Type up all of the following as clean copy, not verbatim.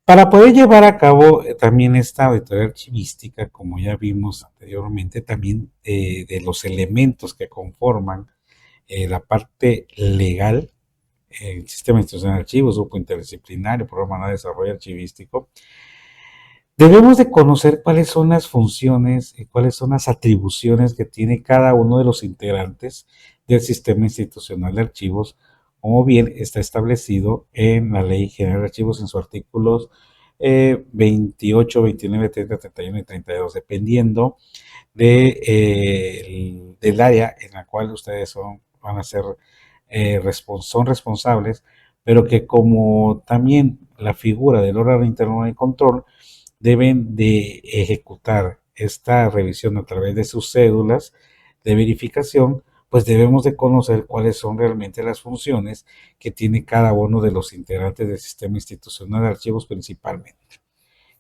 Para poder llevar a cabo también esta auditoría archivística, como ya vimos anteriormente, también de los elementos que conforman la parte legal, el sistema institucional de archivos, grupo interdisciplinario, programa de desarrollo archivístico, debemos de conocer cuáles son las funciones y cuáles son las atribuciones que tiene cada uno de los integrantes del sistema institucional de archivos, como bien está establecido en la Ley General de Archivos en sus artículos 28, 29, 30, 31 y 32, dependiendo del área en la cual ustedes van a ser son responsables, pero que como también la figura del órgano interno de control, deben de ejecutar esta revisión a través de sus cédulas de verificación, pues debemos de conocer cuáles son realmente las funciones que tiene cada uno de los integrantes del sistema institucional de archivos principalmente.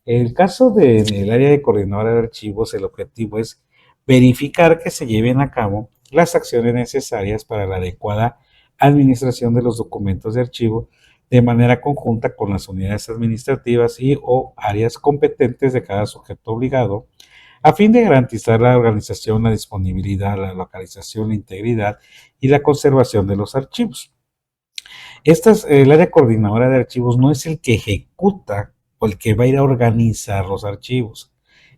En el caso del área de coordinadora de archivos, el objetivo es verificar que se lleven a cabo las acciones necesarias para la adecuada administración de los documentos de archivo de manera conjunta con las unidades administrativas y o áreas competentes de cada sujeto obligado, a fin de garantizar la organización, la disponibilidad, la localización, la integridad y la conservación de los archivos. El área coordinadora de archivos no es el que ejecuta o el que va a ir a organizar los archivos.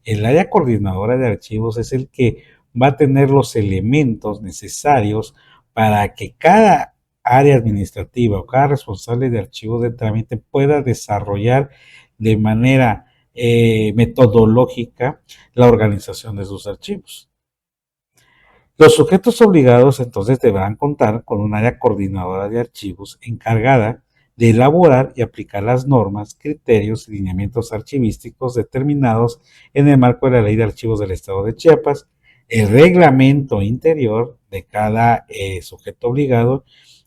El área coordinadora de archivos es el que va a tener los elementos necesarios para que cada área administrativa o cada responsable de archivos de trámite pueda desarrollar de manera metodológica la organización de sus archivos. Los sujetos obligados entonces deberán contar con un área coordinadora de archivos encargada de elaborar y aplicar las normas, criterios y lineamientos archivísticos determinados en el marco de la Ley de Archivos del Estado de Chiapas, el reglamento interior de cada sujeto obligado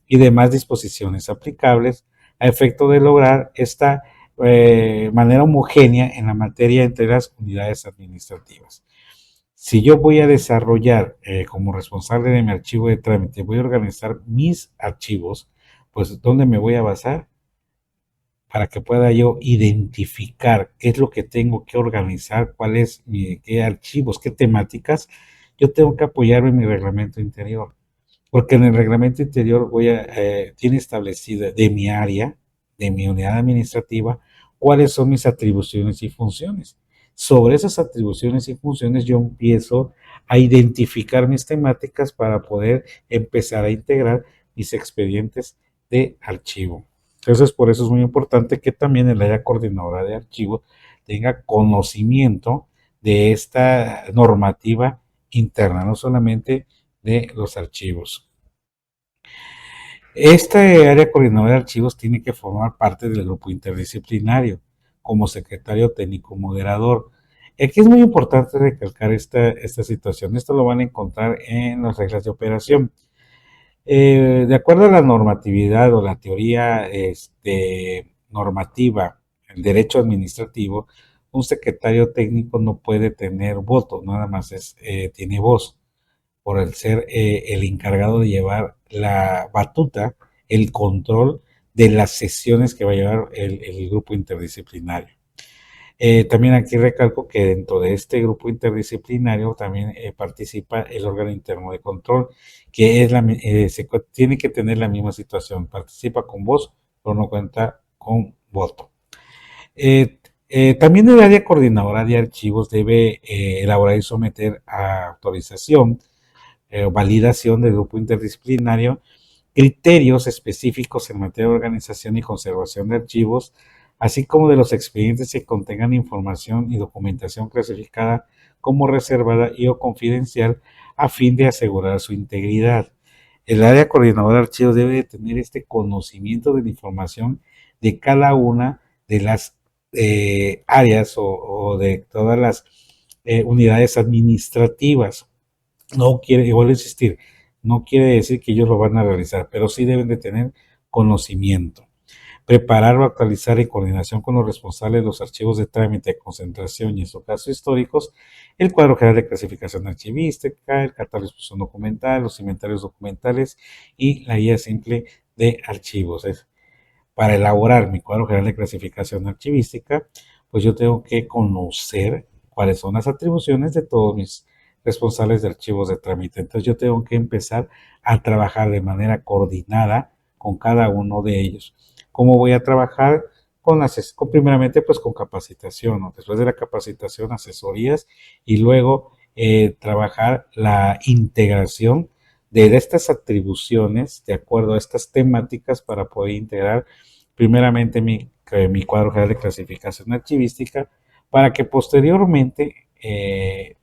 y demás disposiciones aplicables a efecto de lograr esta manera homogénea en la materia entre las unidades administrativas. Si yo voy a desarrollar como responsable de mi archivo de trámite, voy a organizar mis archivos, pues ¿dónde me voy a basar? Para que pueda yo identificar qué es lo que tengo que organizar, qué archivos, qué temáticas, yo tengo que apoyarme en mi reglamento interior, porque en el reglamento interior tiene establecida de mi área, de mi unidad administrativa, cuáles son mis atribuciones y funciones. Sobre esas atribuciones y funciones yo empiezo a identificar mis temáticas para poder empezar a integrar mis expedientes de archivo. Entonces, por eso es muy importante que también el área coordinadora de archivos tenga conocimiento de esta normativa interna, no solamente de los archivos. Este área coordinadora de archivos tiene que formar parte del grupo interdisciplinario como secretario técnico moderador. Aquí es muy importante recalcar esta situación. Esto lo van a encontrar en las reglas de operación. De acuerdo a la normatividad o la teoría normativa, el derecho administrativo, un secretario técnico no puede tener voto, nada más tiene voz por el ser el encargado de llevar la batuta, el control de las sesiones que va a llevar el grupo interdisciplinario. También aquí recalco que dentro de este grupo interdisciplinario también participa el órgano interno de control, que tiene que tener la misma situación, participa con voz, pero no cuenta con voto. También el área coordinadora de archivos debe elaborar y someter a autorización validación del grupo interdisciplinario, criterios específicos en materia de organización y conservación de archivos, así como de los expedientes que contengan información y documentación clasificada como reservada y o confidencial a fin de asegurar su integridad. El área coordinadora de archivos debe de tener este conocimiento de la información de cada una de las áreas o de todas las unidades administrativas. No quiere, vuelvo a insistir, no quiere decir que ellos lo van a realizar, pero sí deben de tener conocimiento. Preparar o actualizar en coordinación con los responsables de los archivos de trámite, de concentración y en su caso históricos, el cuadro general de clasificación archivística, el catálogo de exposición documental, los inventarios documentales y la guía simple de archivos. para elaborar mi cuadro general de clasificación archivística, pues yo tengo que conocer cuáles son las atribuciones de todos mis responsables de archivos de trámite. Entonces yo tengo que empezar a trabajar de manera coordinada con cada uno de ellos. ¿Cómo voy a trabajar? Primeramente pues con capacitación, ¿no? Después de la capacitación, asesorías y luego trabajar la integración de estas atribuciones de acuerdo a estas temáticas para poder integrar primeramente mi cuadro general de clasificación archivística para que posteriormente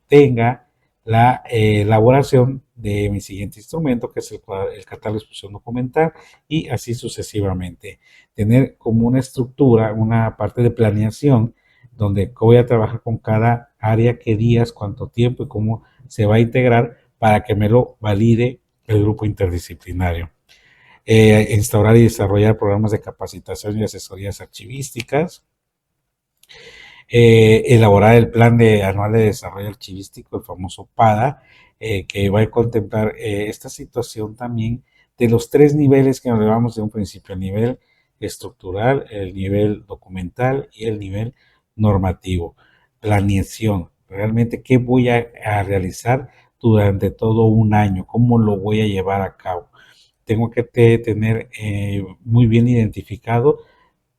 tenga la elaboración de mi siguiente instrumento, que es el catálogo de exposición documental, y así sucesivamente. Tener como una estructura, una parte de planeación, donde voy a trabajar con cada área, qué días, cuánto tiempo y cómo se va a integrar para que me lo valide el grupo interdisciplinario. Instaurar y desarrollar programas de capacitación y asesorías archivísticas, elaborar el plan anual de desarrollo archivístico, el famoso PADA, que va a contemplar esta situación también de los tres niveles que nos llevamos de un principio: el nivel estructural, el nivel documental y el nivel normativo. Planeación, realmente qué voy a realizar durante todo un año, cómo lo voy a llevar a cabo. Tengo que tener muy bien identificado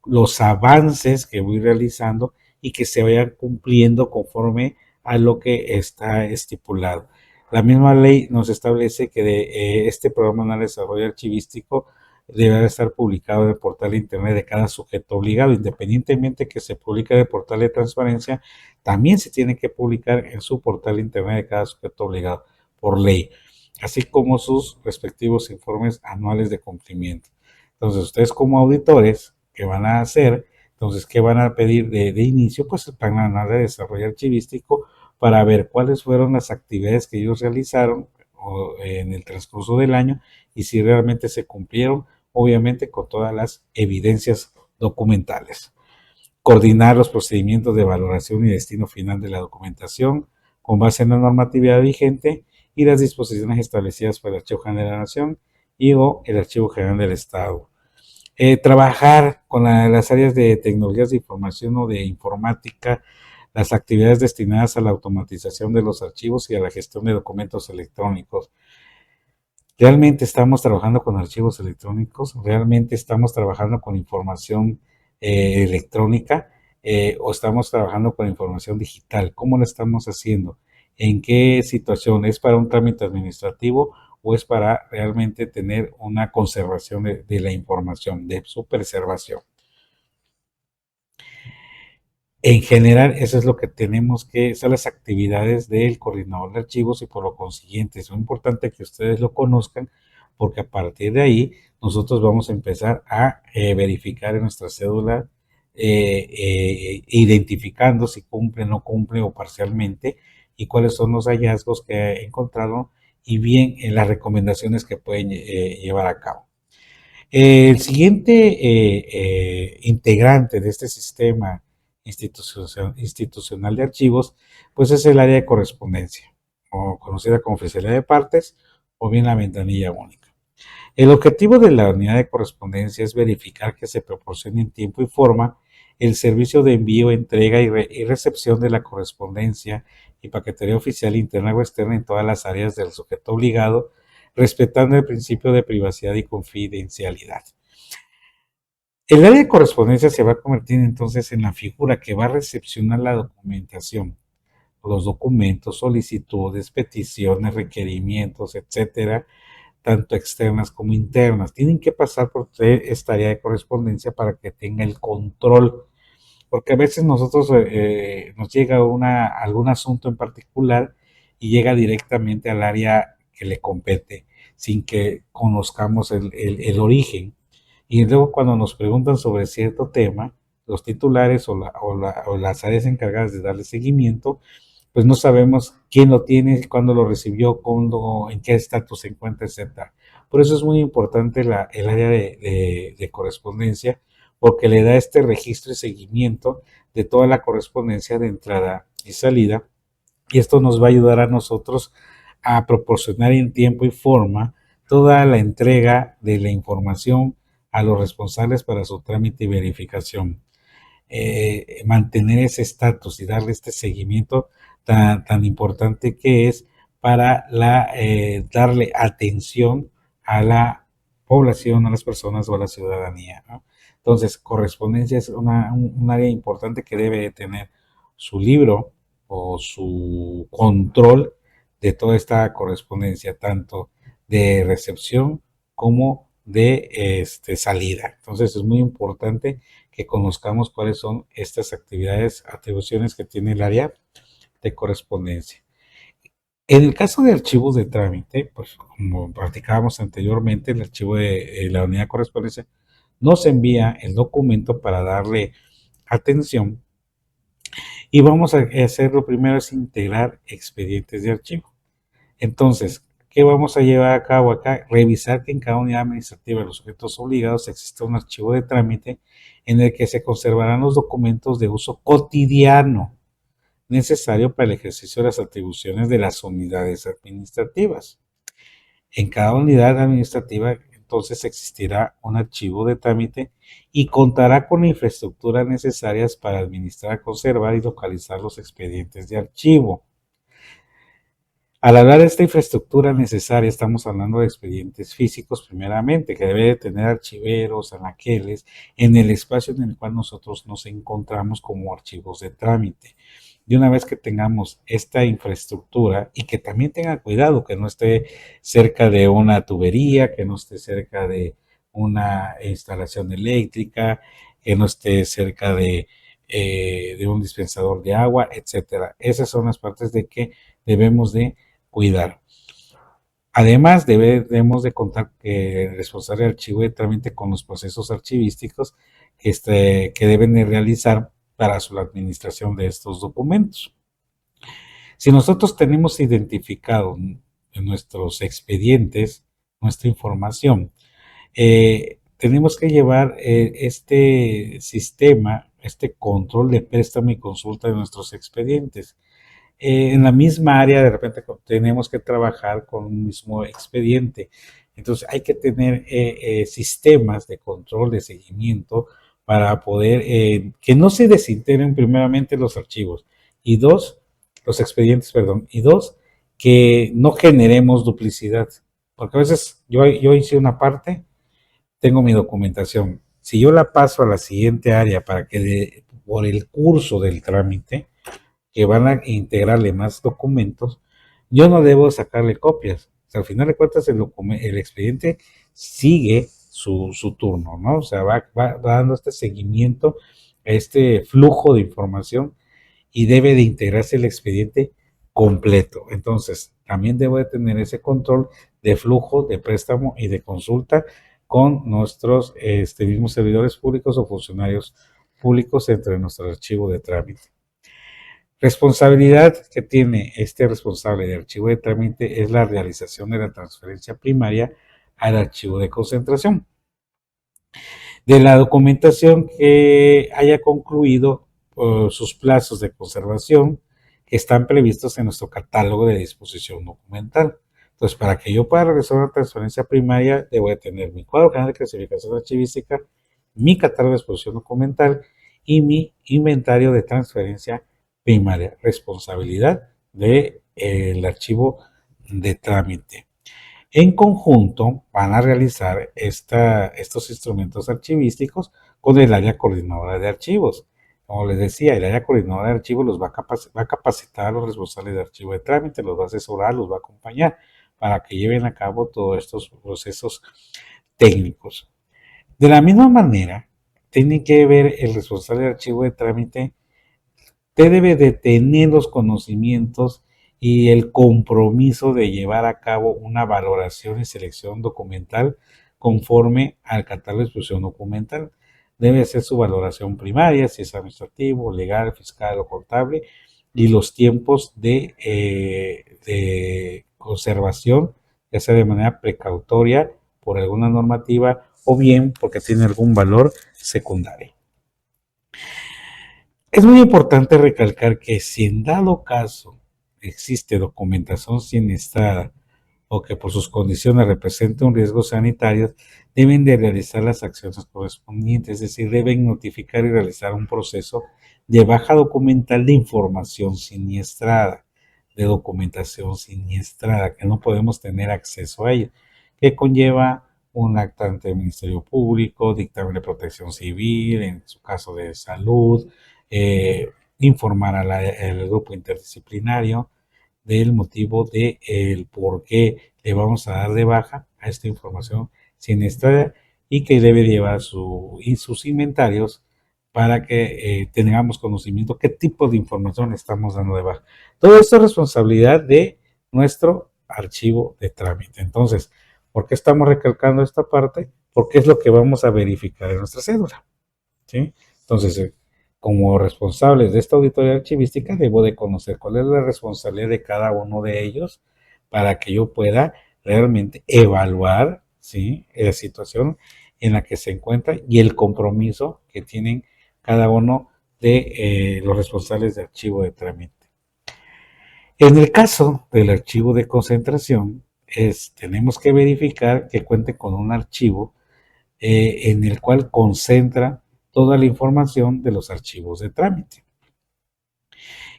los avances que voy realizando y que se vayan cumpliendo conforme a lo que está estipulado. La misma ley nos establece que este programa anual de desarrollo archivístico deberá estar publicado en el portal de internet de cada sujeto obligado, independientemente que se publique en el portal de transparencia, también se tiene que publicar en su portal de internet de cada sujeto obligado por ley, así como sus respectivos informes anuales de cumplimiento. Entonces, ustedes como auditores, ¿qué van a hacer? Entonces, ¿qué van a pedir de inicio? Pues el plan anual de desarrollo archivístico para ver cuáles fueron las actividades que ellos realizaron en el transcurso del año y si realmente se cumplieron, obviamente con todas las evidencias documentales. Coordinar los procedimientos de valoración y destino final de la documentación con base en la normatividad vigente y las disposiciones establecidas por el Archivo General de la Nación y o el Archivo General del Estado. Trabajar con las áreas de tecnologías de información o de informática, las actividades destinadas a la automatización de los archivos y a la gestión de documentos electrónicos. ¿Realmente estamos trabajando con archivos electrónicos? ¿Realmente estamos trabajando con información electrónica? ¿O estamos trabajando con información digital? ¿Cómo lo estamos haciendo? ¿En qué situación? ¿Es para un trámite administrativo o es para realmente tener una conservación de la información, de su preservación? En general, eso es lo que tenemos que, son las actividades del coordinador de archivos y por lo consiguiente es muy importante que ustedes lo conozcan porque a partir de ahí nosotros vamos a empezar a verificar en nuestra cédula, identificando si cumple, no cumple o parcialmente y cuáles son los hallazgos que encontraron y bien las recomendaciones que pueden llevar a cabo. El siguiente integrante de este sistema institucional de archivos, pues es el área de correspondencia, o conocida como oficialidad de partes, o bien la ventanilla única. El objetivo de la unidad de correspondencia es verificar que se proporcione en tiempo y forma el servicio de envío, entrega y recepción de la correspondencia y paquetería oficial interna o externa en todas las áreas del sujeto obligado, respetando el principio de privacidad y confidencialidad. El área de correspondencia se va a convertir entonces en la figura que va a recepcionar la documentación, los documentos, solicitudes, peticiones, requerimientos, etcétera, tanto externas como internas. Tienen que pasar por esta área de correspondencia para que tenga el control, porque a veces nosotros nos llega algún asunto en particular y llega directamente al área que le compete, sin que conozcamos el origen. Y luego cuando nos preguntan sobre cierto tema, los titulares o las áreas encargadas de darle seguimiento, pues no sabemos quién lo tiene, cuándo lo recibió, cuándo, en qué estatus se encuentra, etc. Por eso es muy importante el área de correspondencia, porque le da este registro y seguimiento de toda la correspondencia de entrada y salida, y esto nos va a ayudar a nosotros a proporcionar en tiempo y forma toda la entrega de la información a los responsables para su trámite y verificación. Mantener ese estatus y darle este seguimiento tan importante que es para darle atención a la población, a las personas o a la ciudadanía, ¿no? Entonces, correspondencia es un área importante que debe de tener su libro o su control de toda esta correspondencia, tanto de recepción como de salida. Entonces, es muy importante que conozcamos cuáles son estas actividades, atribuciones que tiene el área de correspondencia. En el caso de archivos de trámite, pues como practicábamos anteriormente, el archivo de la unidad de correspondencia nos envía el documento para darle atención y vamos a hacer lo primero es integrar expedientes de archivo. Entonces, ¿qué vamos a llevar a cabo acá? Revisar que en cada unidad administrativa de los sujetos obligados existe un archivo de trámite en el que se conservarán los documentos de uso cotidiano necesario para el ejercicio de las atribuciones de las unidades administrativas. En cada unidad administrativa, entonces, existirá un archivo de trámite y contará con la infraestructura necesarias para administrar, conservar y localizar los expedientes de archivo. Al hablar de esta infraestructura necesaria, estamos hablando de expedientes físicos primeramente, que debe de tener archiveros, anaqueles, en el espacio en el cual nosotros nos encontramos como archivos de trámite. Y una vez que tengamos esta infraestructura y que también tenga cuidado, que no esté cerca de una tubería, que no esté cerca de una instalación eléctrica, que no esté cerca de un dispensador de agua, etcétera. Esas son las partes de que debemos de cuidar. Además, debemos de contar que el responsable de archivo de trámite con los procesos archivísticos que deben de realizar para la administración de estos documentos. Si nosotros tenemos identificado en nuestros expedientes nuestra información, tenemos que llevar este sistema, este control de préstamo y consulta de nuestros expedientes. En la misma área de repente tenemos que trabajar con un mismo expediente. Entonces hay que tener sistemas de control, de seguimiento para poder que no se desintegren primeramente los archivos y dos, los expedientes, perdón, y dos, que no generemos duplicidad. Porque a veces yo hice una parte, tengo mi documentación. Si yo la paso a la siguiente área para que por el curso del trámite, que van a integrarle más documentos, yo no debo sacarle copias. O sea, al final de cuentas, el expediente sigue su turno, ¿no? O sea, va dando este seguimiento, este flujo de información y debe de integrarse el expediente completo. Entonces, también debo de tener ese control de flujo, de préstamo y de consulta con nuestros mismos servidores públicos o funcionarios públicos entre nuestro archivo de trámite. Responsabilidad que tiene este responsable de archivo de trámite es la realización de la transferencia primaria al archivo de concentración de la documentación que haya concluido sus plazos de conservación que están previstos en nuestro catálogo de disposición documental. Entonces, para que yo pueda realizar una transferencia primaria, debo de tener mi cuadro general de clasificación archivística, mi catálogo de disposición documental y mi inventario de transferencia primaria, responsabilidad del archivo de trámite. En conjunto van a realizar estos instrumentos archivísticos con el área coordinadora de archivos. Como les decía, el área coordinadora de archivos va a capacitar a los responsables de archivo de trámite, los va a asesorar, los va a acompañar para que lleven a cabo todos estos procesos técnicos. De la misma manera, tiene que ver el responsable de archivo de trámite, debe de tener los conocimientos y el compromiso de llevar a cabo una valoración y selección documental conforme al catálogo de exposición documental. Debe ser su valoración primaria, si es administrativo, legal, fiscal o contable, y los tiempos de conservación, ya sea de manera precautoria por alguna normativa o bien porque tiene algún valor secundario. Es muy importante recalcar que si en dado caso existe documentación siniestrada o que por sus condiciones represente un riesgo sanitario, deben de realizar las acciones correspondientes, es decir, deben notificar y realizar un proceso de baja documental de información siniestrada, de documentación siniestrada, que no podemos tener acceso a ella, que conlleva un acta ante el Ministerio Público, dictamen de protección civil, en su caso de salud, informar al grupo interdisciplinario del motivo de el por qué le vamos a dar de baja a esta información siniestrada y que debe llevar sus inventarios para que tengamos conocimiento qué tipo de información estamos dando de baja. Todo esto es responsabilidad de nuestro archivo de trámite. Entonces, ¿por qué estamos recalcando esta parte? Porque es lo que vamos a verificar en nuestra cédula. ¿Sí? Entonces, como responsables de esta auditoría archivística, debo de conocer cuál es la responsabilidad de cada uno de ellos para que yo pueda realmente evaluar, ¿sí?, la situación en la que se encuentra y el compromiso que tienen cada uno de los responsables de archivo de trámite. En el caso del archivo de concentración, tenemos que verificar que cuente con un archivo en el cual concentra toda la información de los archivos de trámite,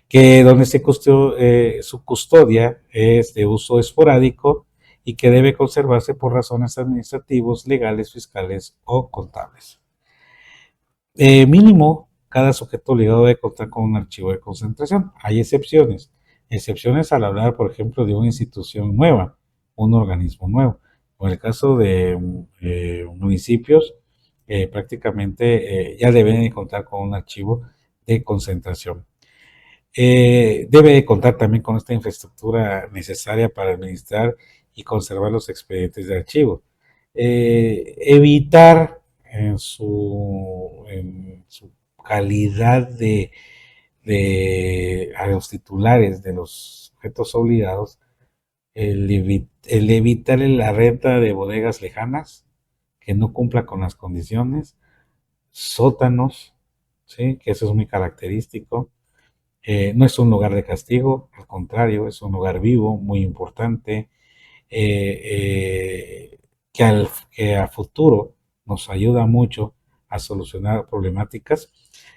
que donde su custodia es de uso esporádico y que debe conservarse por razones administrativas, legales, fiscales o contables. Mínimo, cada sujeto obligado debe contar con un archivo de concentración. Hay excepciones al hablar, por ejemplo, de una institución nueva, un organismo nuevo. En el caso de municipios, prácticamente ya deben de contar con un archivo de concentración. Debe de contar también con esta infraestructura necesaria para administrar y conservar los expedientes de archivo. Evitar en su calidad de a los titulares de los sujetos obligados, el evitar la renta de bodegas lejanas que no cumpla con las condiciones, sótanos, ¿sí?, que eso es muy característico. No es un lugar de castigo, al contrario, es un lugar vivo, muy importante, eh, eh, que a futuro nos ayuda mucho a solucionar problemáticas.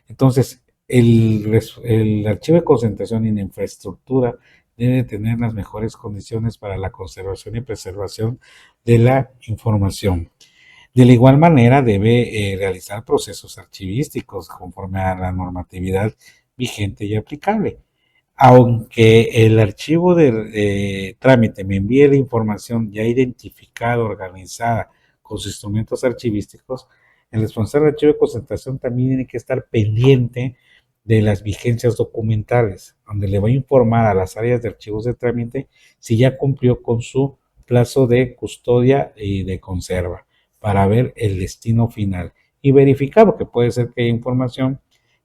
Entonces, el archivo de concentración y la infraestructura debe tener las mejores condiciones para la conservación y preservación de la información. De la igual manera, debe realizar procesos archivísticos conforme a la normatividad vigente y aplicable. Aunque el archivo de trámite me envíe la información ya identificada, organizada con sus instrumentos archivísticos, el responsable del archivo de concentración también tiene que estar pendiente de las vigencias documentales, donde le va a informar a las áreas de archivos de trámite si ya cumplió con su plazo de custodia y de conserva para ver el destino final y verificar, porque puede ser que haya información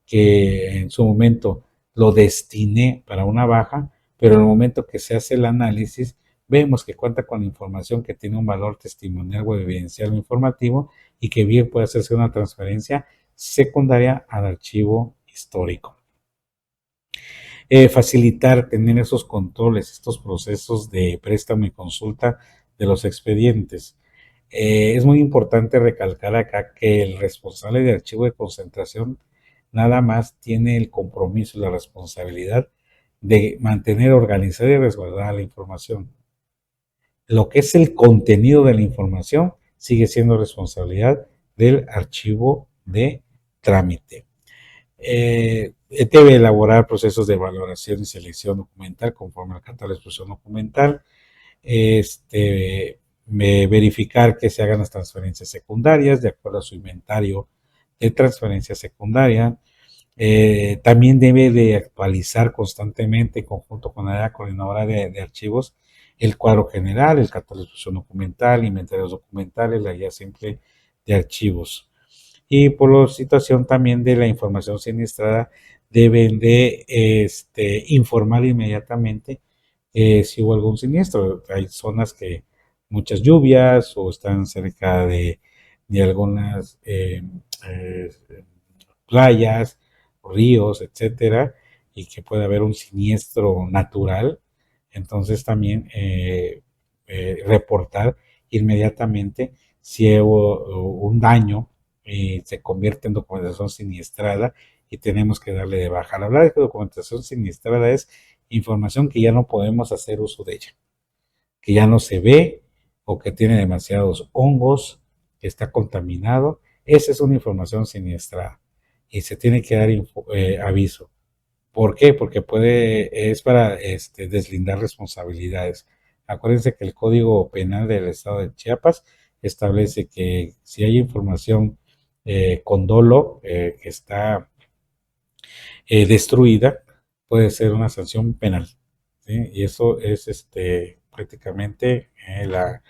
que en su momento lo destiné para una baja, pero en el momento que se hace el análisis, vemos que cuenta con información que tiene un valor testimonial o evidencial o informativo y que bien puede hacerse una transferencia secundaria al archivo histórico. Facilitar, tener esos controles, estos procesos de préstamo y consulta de los expedientes. Es muy importante recalcar acá que el responsable de archivo de concentración nada más tiene el compromiso y la responsabilidad de mantener organizada y resguardada la información. Lo que es el contenido de la información sigue siendo responsabilidad del archivo de trámite. Debe elaborar procesos de valoración y selección documental conforme al catálogo de exposición documental. Verificar que se hagan las transferencias secundarias de acuerdo a su inventario de transferencia secundaria. También debe de actualizar constantemente en conjunto con la área coordinadora de archivos el cuadro general, el catálogo de exposición documental, inventarios documentales, la guía simple de archivos. Y por la situación también de la información siniestrada, deben de informar inmediatamente si hubo algún siniestro. Hay zonas que muchas lluvias o están cerca de algunas eh, playas, ríos, etcétera, y que puede haber un siniestro natural. Entonces también reportar inmediatamente si hubo un daño y se convierte en documentación siniestrada y tenemos que darle de baja. Al hablar de documentación siniestrada es información que ya no podemos hacer uso de ella, que ya no se ve o que tiene demasiados hongos, que está contaminado. Esa es una información siniestrada y se tiene que dar aviso. ¿Por qué? Porque es para deslindar responsabilidades. Acuérdense que el Código Penal del Estado de Chiapas establece que si hay información con dolo que está destruida, puede ser una sanción penal, ¿sí? Y eso es prácticamente la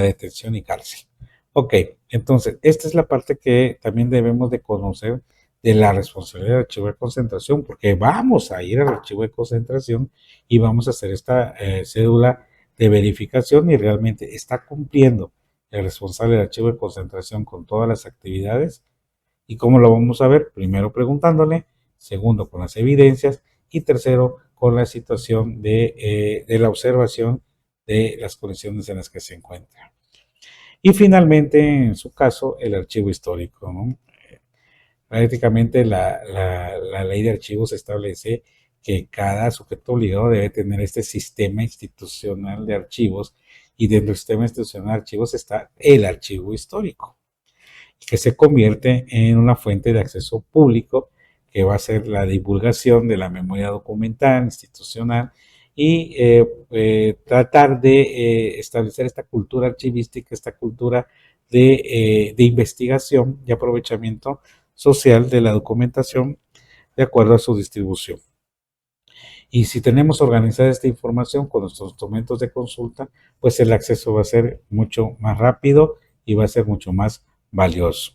detención y cárcel. Ok, entonces, esta es la parte que también debemos de conocer de la responsabilidad del archivo de concentración, porque vamos a ir al archivo de concentración y vamos a hacer esta cédula de verificación y realmente está cumpliendo el responsable del archivo de concentración con todas las actividades. ¿Y cómo lo vamos a ver? Primero preguntándole, segundo con las evidencias y tercero con la situación de la observación de las condiciones en las que se encuentra. Y finalmente, en su caso, el archivo histórico, ¿no? Prácticamente la ley de archivos establece que cada sujeto obligado debe tener este sistema institucional de archivos y dentro del sistema institucional de archivos está el archivo histórico, que se convierte en una fuente de acceso público que va a ser la divulgación de la memoria documental institucional y tratar de establecer esta cultura archivística, esta cultura de investigación y aprovechamiento social de la documentación de acuerdo a su distribución. Y si tenemos organizada esta información con nuestros instrumentos de consulta, pues el acceso va a ser mucho más rápido y va a ser mucho más valioso.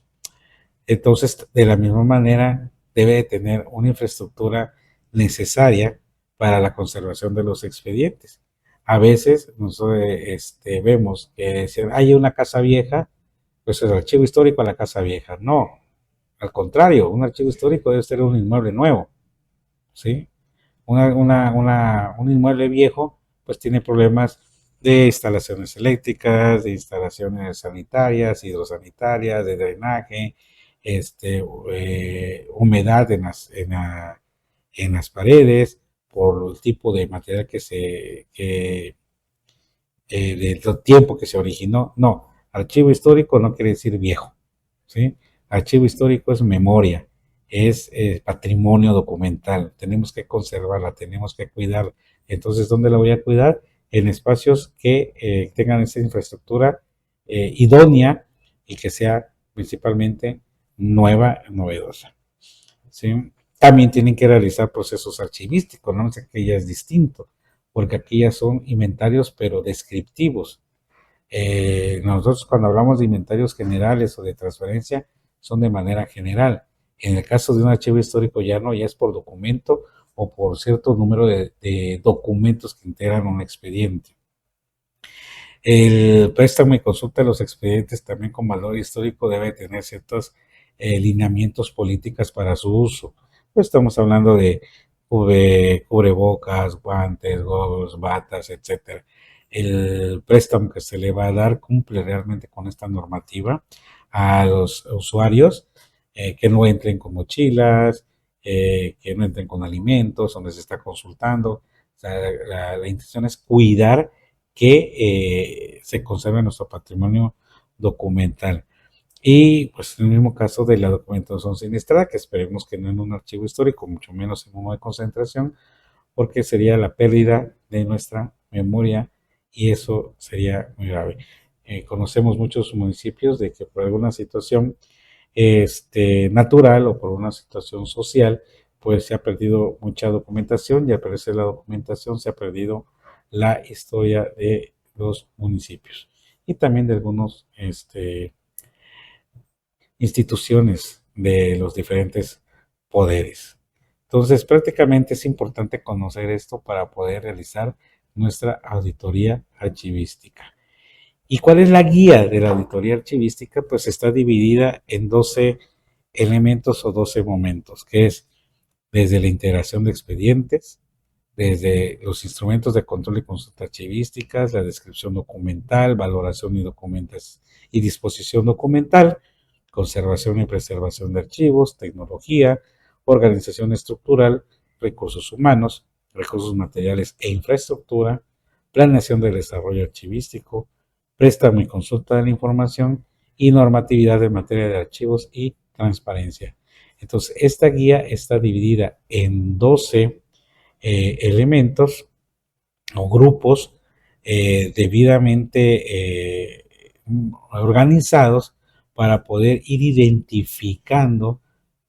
Entonces, de la misma manera, debe de tener una infraestructura necesaria para la conservación de los expedientes. A veces nosotros vemos que si hay una casa vieja, pues el archivo histórico a la casa vieja. No, al contrario, un archivo histórico debe ser un inmueble nuevo, ¿sí? Un inmueble viejo, pues tiene problemas de instalaciones eléctricas, de instalaciones sanitarias, hidrosanitarias, de drenaje, humedad en las paredes, por el tipo de material del tiempo que se originó. No, archivo histórico no quiere decir viejo, ¿sí? Archivo histórico es memoria, es patrimonio documental, tenemos que conservarla, tenemos que cuidar. Entonces, ¿dónde la voy a cuidar? En espacios que tengan esa infraestructura idónea y que sea principalmente nueva, novedosa, ¿sí? También tienen que realizar procesos archivísticos, no sé que ya es distinto, porque aquí ya son inventarios pero descriptivos. Nosotros cuando hablamos de inventarios generales o de transferencia son de manera general. En el caso de un archivo histórico ya no, ya es por documento o por cierto número de documentos que integran un expediente. El préstamo y consulta de los expedientes también con valor histórico debe tener ciertos lineamientos políticas para su uso. Pues estamos hablando de cubrebocas, guantes, gorros, batas, etcétera. El préstamo que se le va a dar cumple realmente con esta normativa a los usuarios, que no entren con mochilas, que no entren con alimentos, donde se está consultando. O sea, la intención es cuidar que se conserve nuestro patrimonio documental. Y pues en el mismo caso de la documentación siniestrada, que esperemos que no en un archivo histórico, mucho menos en uno de concentración, porque sería la pérdida de nuestra memoria y eso sería muy grave. Conocemos muchos municipios de que por alguna situación natural o por una situación social, pues se ha perdido mucha documentación y al perderse la documentación se ha perdido la historia de los municipios y también de algunos instituciones de los diferentes poderes. Entonces, prácticamente es importante conocer esto para poder realizar nuestra auditoría archivística. ¿Y cuál es la guía de la auditoría archivística? Pues está dividida en 12 elementos o 12 momentos, que es desde la integración de expedientes, desde los instrumentos de control y consulta archivísticas, la descripción documental, valoración y documentas y disposición documental, conservación y preservación de archivos, tecnología, organización estructural, recursos humanos, recursos materiales e infraestructura, planeación del desarrollo archivístico, préstamo y consulta de la información y normatividad en materia de archivos y transparencia. Entonces, esta guía está dividida en 12 elementos o grupos debidamente organizados para poder ir identificando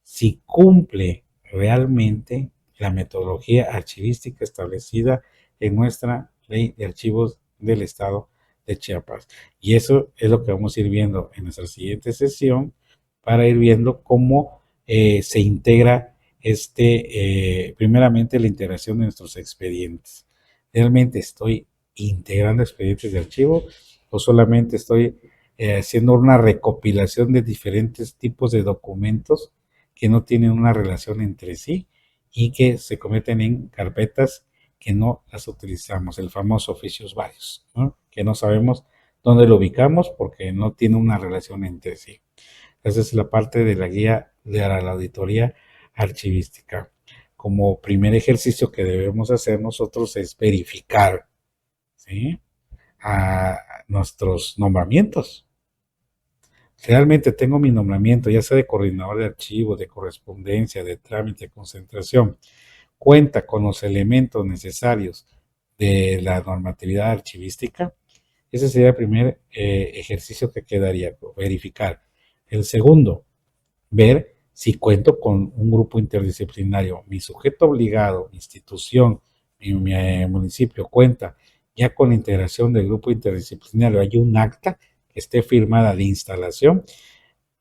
si cumple realmente la metodología archivística establecida en nuestra ley de archivos del estado de Chiapas. Y eso es lo que vamos a ir viendo en nuestra siguiente sesión para ir viendo cómo se integra primeramente la integración de nuestros expedientes. ¿Realmente estoy integrando expedientes de archivo o solamente estoy haciendo una recopilación de diferentes tipos de documentos que no tienen una relación entre sí y que se cometen en carpetas que no las utilizamos, el famoso oficios varios, ¿no? Que no sabemos dónde lo ubicamos porque no tiene una relación entre sí. Esa es la parte de la guía de la auditoría archivística. Como primer ejercicio que debemos hacer nosotros es verificar, ¿sí?, a nuestros nombramientos. Realmente tengo mi nombramiento, ya sea de coordinador de archivos, de correspondencia, de trámite, concentración, cuenta con los elementos necesarios de la normatividad archivística. Ese sería el primer ejercicio que quedaría, verificar. El segundo, ver si cuento con un grupo interdisciplinario. Mi sujeto obligado, mi institución, mi municipio cuenta ya con la integración del grupo interdisciplinario. Hay un acta que esté firmada de instalación.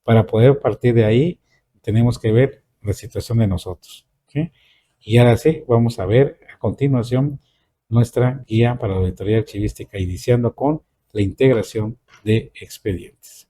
Para poder partir de ahí, tenemos que ver la situación de nosotros, ¿sí? Y ahora sí, vamos a ver a continuación nuestra guía para la auditoría archivística, iniciando con la integración de expedientes.